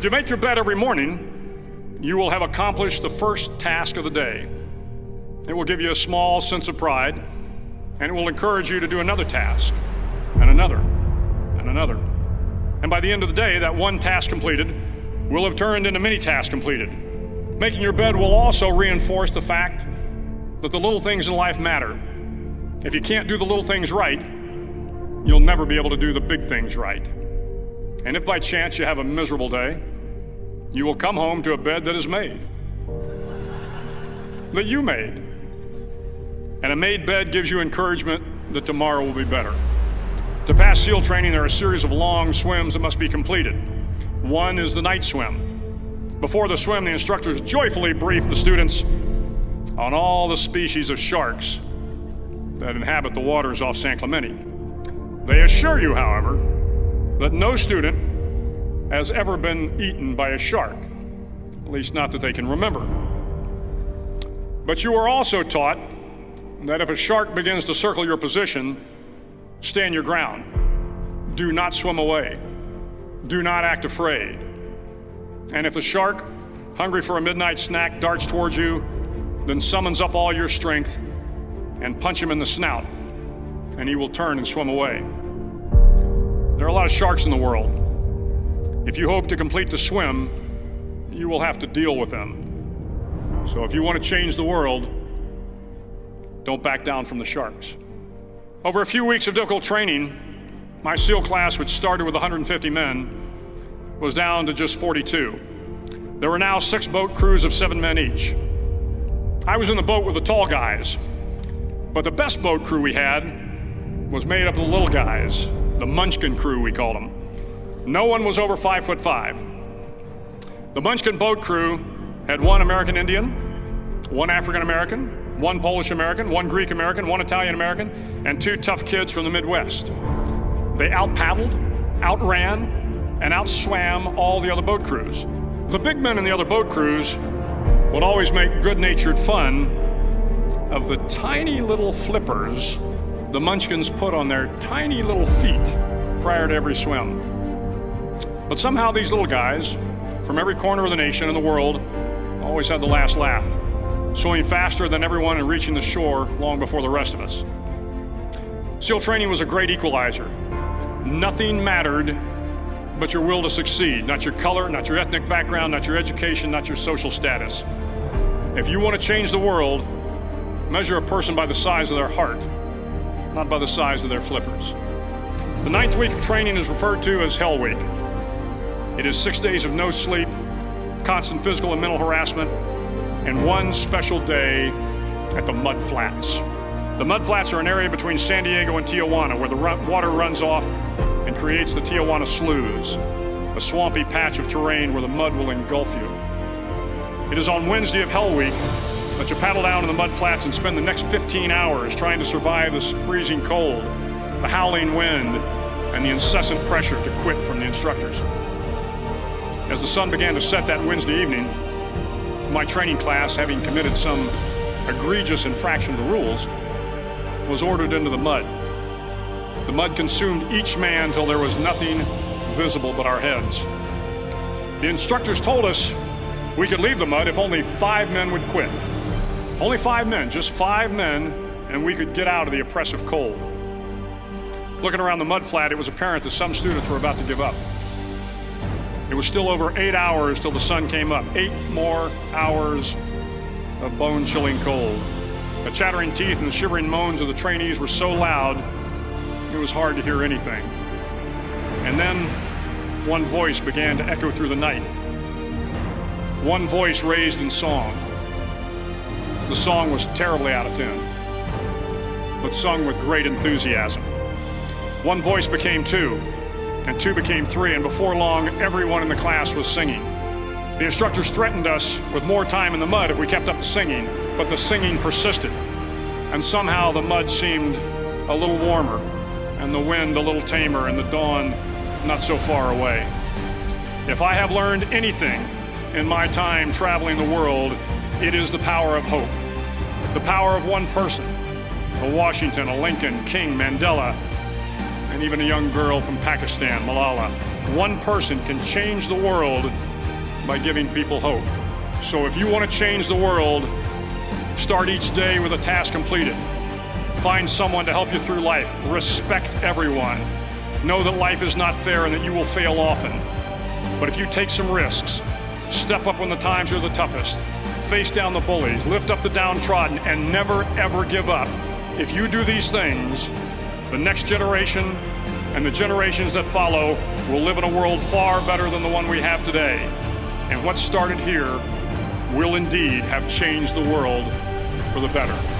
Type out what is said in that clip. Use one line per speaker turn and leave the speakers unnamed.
If you make your bed every morning, you will have accomplished the first task of the day. It will give you a small sense of pride, and it will encourage you to do another task, and another, and another. And by the end of the day, that one task completed will have turned into many tasks completed. Making your bed will also reinforce the fact that the little things in life matter. If you can't do the little things right, you'll never be able to do the big things right. And if by chance you have a miserable day, you will come home to a bed that is made, that you made. And a made bed gives you encouragement that tomorrow will be better. To pass SEAL training, there are a series of long swims that must be completed. One is the night swim. Before the swim, the instructors joyfully brief the students on all the species of sharks that inhabit the waters off San Clemente. They assure you, however, that no student has ever been eaten by a shark, at least not that they can remember. But you are also taught that if a shark begins to circle your position, stand your ground. Do not swim away. Do not act afraid. And if the shark, hungry for a midnight snack, darts towards you, then summons up all your strength and punch him in the snout, and he will turn and swim away. There are a lot of sharks in the world. If you hope to complete the swim, you will have to deal with them. So if you want to change the world, don't back down from the sharks. Over a few weeks of difficult training, my SEAL class, which started with 150 men, was down to just 42. There were now 6 boat crews of 7 men each. I was in the boat with the tall guys, but the best boat crew we had was made up of the little guys, the Munchkin crew, we called them. No one was over 5'5". The Munchkin boat crew had 1 American Indian, 1 African American, 1 Polish American, 1 Greek American, 1 Italian American, and 2 tough kids from the Midwest. They out-paddled, outran, and outswam all the other boat crews. The big men in the other boat crews would always make good-natured fun of the tiny little flippers the Munchkins put on their tiny little feet prior to every swim. But somehow these little guys from every corner of the nation and the world always had the last laugh, swimming faster than everyone and reaching the shore long before the rest of us. SEAL training was a great equalizer. Nothing mattered but your will to succeed, not your color, not your ethnic background, not your education, not your social status. If you want to change the world, measure a person by the size of their heart, not by the size of their flippers. The 9th week of training is referred to as Hell Week. It is 6 days of no sleep, constant physical and mental harassment, and 1 special day at the Mud Flats. The Mud Flats are an area between San Diego and Tijuana where the water runs off and creates the Tijuana Sloughs, a swampy patch of terrain where the mud will engulf you. It is on Wednesday of Hell Week that you paddle down in the mud flats and spend the next 15 hours trying to survive the freezing cold, the howling wind, and the incessant pressure to quit from the instructors. As the sun began to set that Wednesday evening, my training class, having committed some egregious infraction of the rules, was ordered into the mud. The mud consumed each man till there was nothing visible but our heads. The instructors told us we could leave the mud if only 5 men would quit. Only 5 men, just 5 men, and we could get out of the oppressive cold. Looking around the mud flat, it was apparent that some students were about to give up. It was still over 8 hours till the sun came up. 8 more hours of bone-chilling cold. The chattering teeth and the shivering moans of the trainees were so loud, it was hard to hear anything. And then one voice began to echo through the night. One voice raised in song. The song was terribly out of tune, but sung with great enthusiasm. One voice became 2, and 2 became 3, and before long, everyone in the class was singing. The instructors threatened us with more time in the mud if we kept up the singing, but the singing persisted, and somehow the mud seemed a little warmer, and the wind a little tamer, and the dawn not so far away. If I have learned anything in my time traveling the world, it is the power of hope. The power of one person, a Washington, a Lincoln, King, Mandela, and even a young girl from Pakistan, Malala. One person can change the world by giving people hope. So if you want to change the world, start each day with a task completed. Find someone to help you through life. Respect everyone. Know that life is not fair and that you will fail often. But if you take some risks, step up when the times are the toughest, face down the bullies, lift up the downtrodden, and never ever give up. If you do these things, the next generation and the generations that follow will live in a world far better than the one we have today. And what started here will indeed have changed the world for the better.